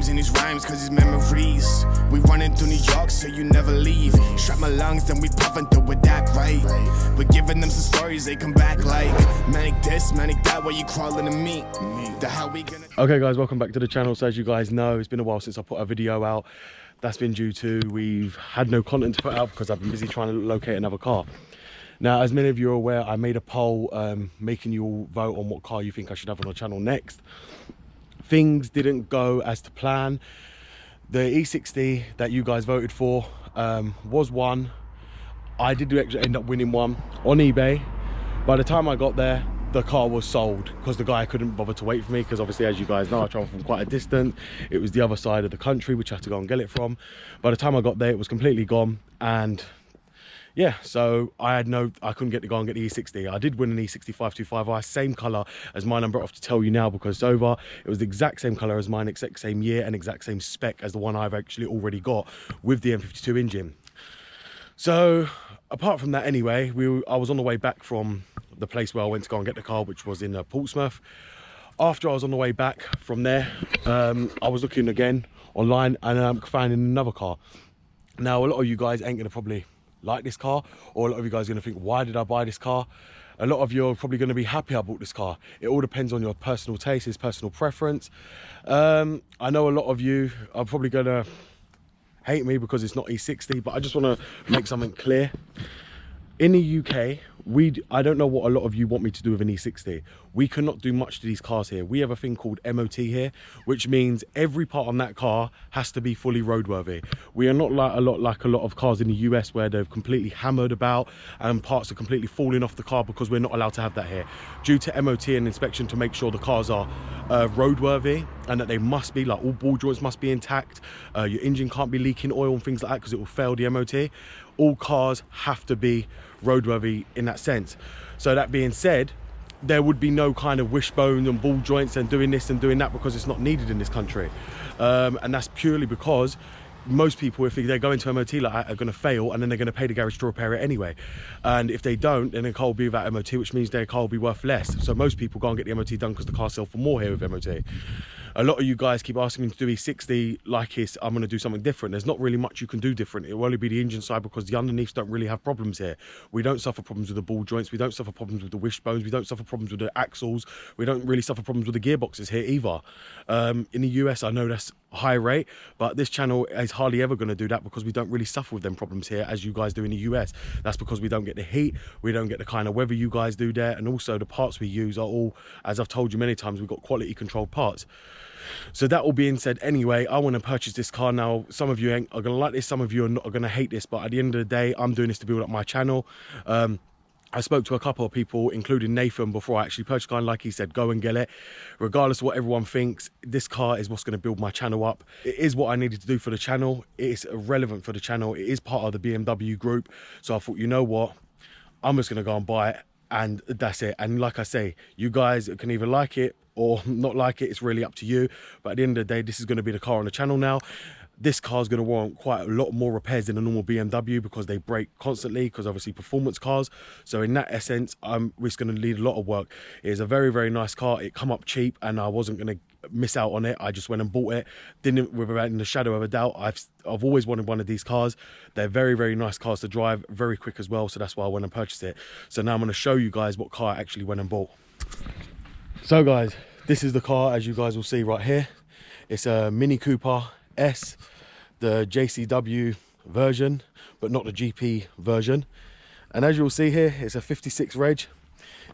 times in his rhymes cause his memories. We running through New York so you never leave. Strap my lungs then we puffin' through with that, right? We're giving them some stories, they come back like manic this, manic that, while you crawling to me. The hell we gonna... Okay guys, welcome back to the channel. So as you guys know, it's been a while since I put a video out. That's been due to we've had no content to put out because I've been busy trying to locate another car. Now, as many of you are aware, I made a poll making you all vote on what car you think I should have on the channel next. Things didn't go as to plan. The E60 that you guys voted for was one. I did actually end up winning one on eBay. By the time I got there, the car was sold because the guy couldn't bother to wait for me because obviously, as you guys know, I travel from quite a distance. It was the other side of the country which I had to go and get it from. By the time I got there, it was completely gone. And yeah, so I couldn't get to go and get the E60. I did win an E60 525i, same colour as mine. I'm brought off to tell you now because it's over. It was the exact same colour as mine, exact same year and exact same spec as the one I've actually already got with the M52 engine. So apart from that anyway, I was on the way back from the place where I went to go and get the car, which was in Portsmouth. After I was on the way back from there, I was looking again online and I'm finding another car. Now, a lot of you guys ain't going to probably like this car, or a lot of you guys are going to think, why did I buy this car? A lot of you are probably going to be happy I bought this car. It all depends on your personal taste, his personal preference. I know a lot of you are probably going to hate me because it's not E60, but I just want to make something clear. In the UK, I don't know what a lot of you want me to do with an E60. We cannot do much to these cars here. We have a thing called MOT here, which means every part on that car has to be fully roadworthy. We are not like a lot of cars in the US where they're completely hammered about and parts are completely falling off the car, because we're not allowed to have that here. Due to MOT and inspection to make sure the cars are roadworthy and that they must be, like all ball joints must be intact. Your engine can't be leaking oil and things like that because it will fail the MOT. All cars have to be roadworthy in that sense. So that being said, there would be no kind of wishbone and ball joints and doing this and doing that because it's not needed in this country. And that's purely because most people, if they go into MOT like that, are going to fail, and then they're going to pay the garage to repair it anyway. And if they don't, then the car will be without MOT, which means their car will be worth less. So most people go and get the MOT done because the cars sell for more here with MOT. A lot of you guys keep asking me to do E60 like I'm going to do something different. There's not really much you can do different. It will only be the engine side because the underneaths don't really have problems here. We don't suffer problems with the ball joints. We don't suffer problems with the wishbones. We don't suffer problems with the axles. We don't really suffer problems with the gearboxes here either. In the US, I know that's high rate, but this channel is hardly ever going to do that because we don't really suffer with them problems here as you guys do in the US. That's because we don't get the heat, we don't get the kind of weather you guys do there, and also the parts we use are all, as I've told you many times, we've got quality controlled parts. So that all being said, anyway, I want to purchase this car now. Some of you are going to like this, some of you are going to hate this, but at the end of the day, I'm doing this to build up my channel. I spoke to a couple of people, including Nathan, before I actually purchased a car, and like he said, go and get it. Regardless of what everyone thinks, this car is what's going to build my channel up. It is what I needed to do for the channel. It is relevant for the channel. It is part of the BMW group. So I thought, you know what? I'm just going to go and buy it, and that's it. And like I say, you guys can either like it or not like it. It's really up to you. But at the end of the day, this is going to be the car on the channel now. This car is going to warrant quite a lot more repairs than a normal BMW because they break constantly, because obviously performance cars. So in that essence, it's going to need a lot of work. It is a very, very nice car. It come up cheap and I wasn't going to miss out on it. I just went and bought it. Didn't, without in the shadow of a doubt. I've always wanted one of these cars. They're very, very nice cars to drive, very quick as well. So that's why I went and purchased it. So now I'm going to show you guys what car I actually went and bought. So guys, this is the car, as you guys will see right here. It's a Mini Cooper S, the JCW version, but not the GP version. And as you'll see here, it's a 56 reg.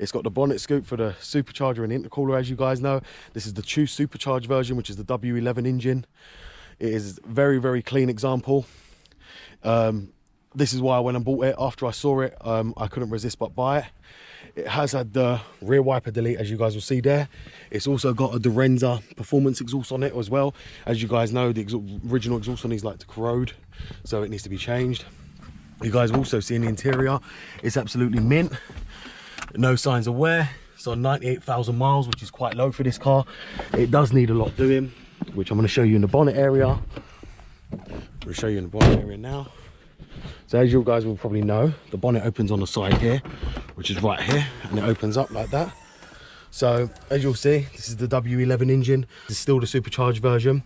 It's got the bonnet scoop for the supercharger and intercooler, as you guys know. This is the true supercharged version, which is the W11 engine. It is a very, very clean example. This is why I went and bought it. After I saw it, I couldn't resist but buy it. It has had the rear wiper delete, as you guys will see there. It's also got a Dorenza performance exhaust on it as well. As you guys know, the original exhaust on these like to corrode, so it needs to be changed. You guys will also see in the interior, it's absolutely mint. No signs of wear. It's on 98,000 miles, which is quite low for this car. It does need a lot doing, which I'm going to show you in the bonnet area. I'll show you in the bonnet area now. So as you guys will probably know, the bonnet opens on the side here, which is right here, and it opens up like that. So as you'll see, this is the W11 engine. This is still the supercharged version.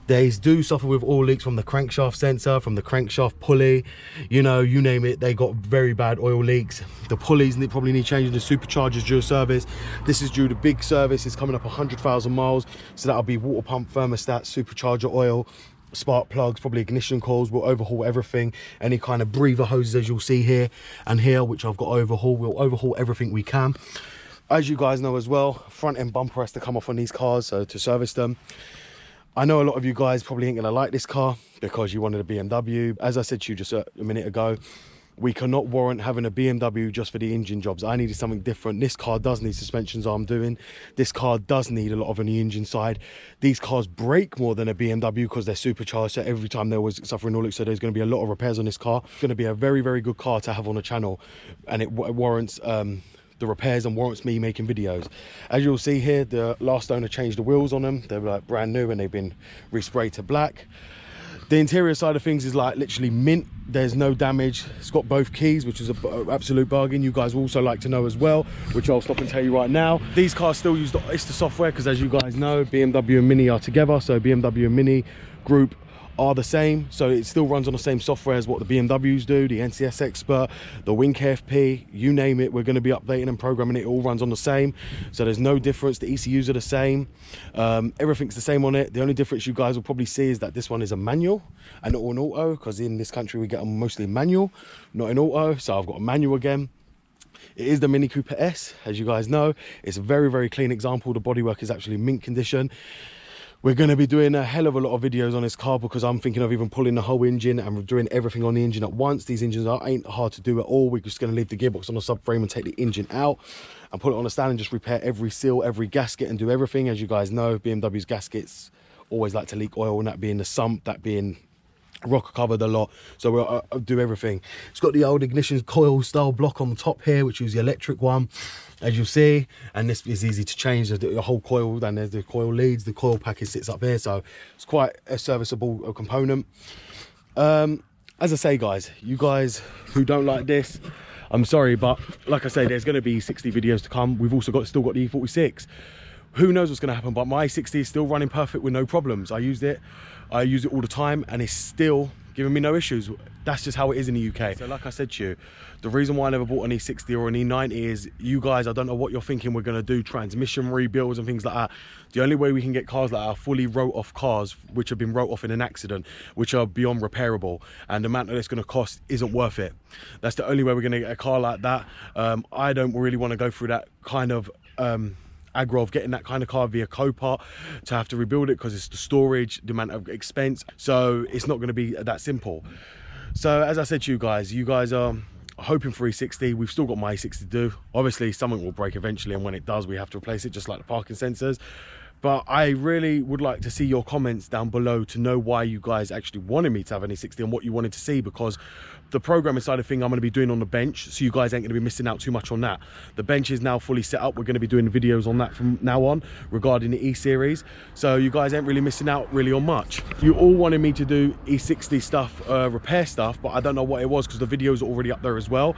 They do suffer with oil leaks from the crankshaft sensor, from the crankshaft pulley, you know, you name it. They got very bad oil leaks. The pulleys probably need changing. The superchargers due service. This is due to big service. It's coming up 100,000 miles. So that'll be water pump, thermostat, supercharger oil, spark plugs, probably ignition coils. We'll overhaul everything. Any kind of breather hoses, as you'll see here and here, which I've got overhaul. We'll overhaul everything we can. As you guys know as well, front end bumper has to come off on these cars, so to service them. I know a lot of you guys probably ain't gonna like this car because you wanted a BMW. As I said to you just a minute ago, we cannot warrant having a BMW just for the engine jobs. I needed something different. This car does need suspensions, I'm doing. This car does need a lot of on the engine side. These cars brake more than a BMW because they're supercharged, so every time there was suffering oil leaks, so there's gonna be a lot of repairs on this car. It's gonna be a very, very good car to have on the channel, and it warrants the repairs and warrants me making videos. As you'll see here, the last owner changed the wheels on them. They're like brand new and they've been resprayed to black. The interior side of things is like literally mint. There's no damage. It's got both keys, which is an absolute bargain. You guys will also like to know as well, which I'll stop and tell you right now. These cars still use the Oyster software because, as you guys know, BMW and Mini are together. So BMW and Mini group are the same, so it still runs on the same software as what the BMWs do, the NCS Expert, the Wing KFP, you name it. We're going to be updating and programming it. It all runs on the same, so there's no difference. The ECUs are the same, everything's the same on it. The only difference you guys will probably see is that this one is a manual and not an auto, because in this country we get them mostly manual, not in auto. So I've got a manual again. It is the Mini Cooper S, as you guys know. It's a very, very clean example. The bodywork is actually mint condition. We're going to be doing a hell of a lot of videos on this car because I'm thinking of even pulling the whole engine and doing everything on the engine at once. These engines ain't hard to do at all. We're just going to leave the gearbox on the subframe and take the engine out and put it on a stand and just repair every seal, every gasket, and do everything. As you guys know, BMW's gaskets always like to leak oil, and that being the sump, that being rocker covered a lot, so we'll do everything. It's got the old ignition coil style block on the top here, which is the electric one, as you see, and this is easy to change. The whole coil, then there's the coil leads, the coil package sits up here, so it's quite a serviceable component. As I say, guys, you guys who don't like this, I'm sorry, but like I say, there's going to be 60 videos to come. We've also still got the E46. Who knows what's going to happen, but my 60 is still running perfect with no problems. I use it all the time, and it's still giving me no issues. That's just how it is in the UK. So like I said to you, the reason why I never bought an E60 or an E90 is, you guys, I don't know what you're thinking we're going to do, transmission rebuilds and things like that. The only way we can get cars like our fully wrote off cars, which have been wrote off in an accident, which are beyond repairable, and the amount that it's going to cost isn't worth it. That's the only way we're going to get a car like that. I don't really want to go through that kind of aggro of getting that kind of car via Copart to have to rebuild it, because it's the storage, the amount of expense, so it's not going to be that simple. So as I said to you guys are hoping for E60. We've still got my E60 to do. Obviously something will break eventually, and when it does we have to replace it, just like the parking sensors. But I really would like to see your comments down below to know why you guys actually wanted me to have an E60 and what you wanted to see, because the programming side of thing I'm going to be doing on the bench, so you guys ain't going to be missing out too much on that. The bench is now fully set up. We're going to be doing videos on that from now on regarding the E-Series, so you guys ain't really missing out really on much. You all wanted me to do E60 stuff, repair stuff, but I don't know what it was because the videos are already up there as well.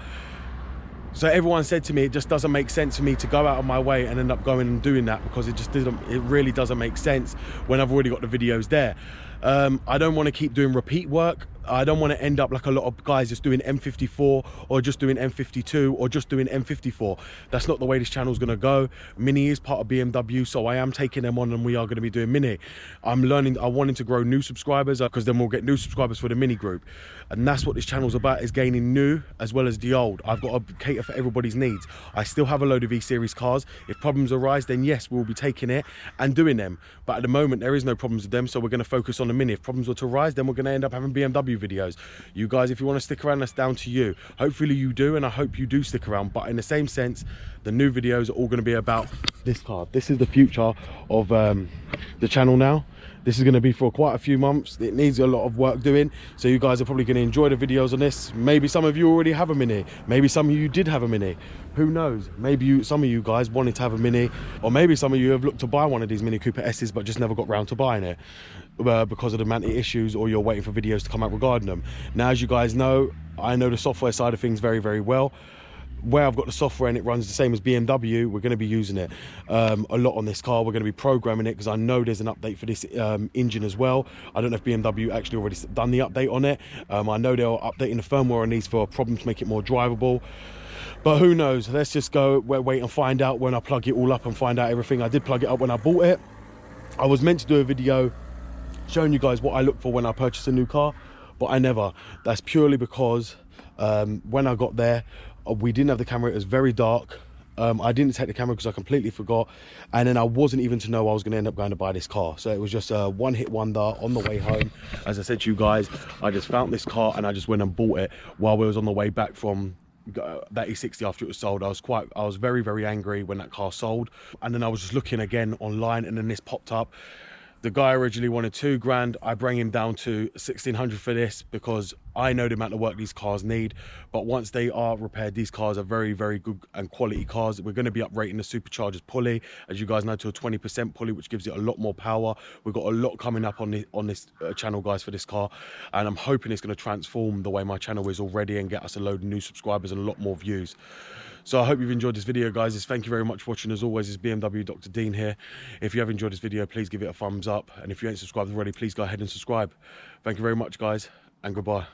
So everyone said to me, it just doesn't make sense for me to go out of my way and end up going and doing that, because it really doesn't make sense when I've already got the videos there. I don't want to keep doing repeat work. I don't want to end up like a lot of guys just doing M54 or just doing M52 or just doing M54. That's not the way this channel's going to go. Mini is part of BMW, so I am taking them on, and we are going to be doing Mini. I'm wanting to grow new subscribers, because then we'll get new subscribers for the Mini group, and that's what this channel's about, is gaining new as well as the old. I've got to cater for everybody's needs. I still have a load of E-Series cars. If problems arise, then yes, we'll be taking it and doing them, but at the moment there is no problems with them, so we're going to focus on the Mini. If problems were to arise, then we're going to end up having BMW videos. You guys, if you want to stick around, that's down to you. Hopefully you do, and I hope you do stick around, but in the same sense, the new videos are all going to be about this car. This is the future of the channel now. This is going to be for quite a few months. It needs a lot of work doing, so you guys are probably going to enjoy the videos on this. Maybe some of you already have a Mini, maybe some of you did have a Mini, who knows? Maybe some of you guys wanted to have a Mini, or maybe some of you have looked to buy one of these Mini Cooper S's but just never got round to buying it because of the amount of issues, or you're waiting for videos to come out regarding them. Now, as you guys know, I know the software side of things very, very well. where I've got the software and it runs the same as BMW, we're going to be using it a lot on this car. We're going to be programming it because I know there's an update for this engine as well. I don't know if BMW actually already done the update on it. I know they're updating the firmware on these for a problem to make it more drivable, but who knows. Let's just go wait and find out when I plug it all up and find out everything. I did plug it up when I bought it. I was meant to do a video showing you guys what I look for when I purchase a new car, but I never. That's purely because when I got there, we didn't have the camera. It was very dark. I didn't take the camera because I completely forgot, and then I wasn't even to know I was going to end up going to buy this car. So it was just a one-hit wonder on the way home. As I said to you guys, I just found this car and I just went and bought it while we was on the way back from that E60 after it was sold. I was very, very angry when that car sold, and then I was just looking again online, and then this popped up. The guy originally wanted 2 grand. I bring him down to 1600 for this because I know the amount of work these cars need. But once they are repaired, these cars are very, very good and quality cars. We're going to be uprating the superchargers pulley, as you guys know, to a 20% pulley, which gives it a lot more power. We've got a lot coming up on this channel, guys, for this car, and I'm hoping it's going to transform the way my channel is already and get us a load of new subscribers and a lot more views. So I hope you've enjoyed this video, guys. Thank you very much for watching. As always, it's BMW Dr. Dean here. If you have enjoyed this video, please give it a thumbs up. And if you ain't subscribed already, please go ahead and subscribe. Thank you very much, guys, and goodbye.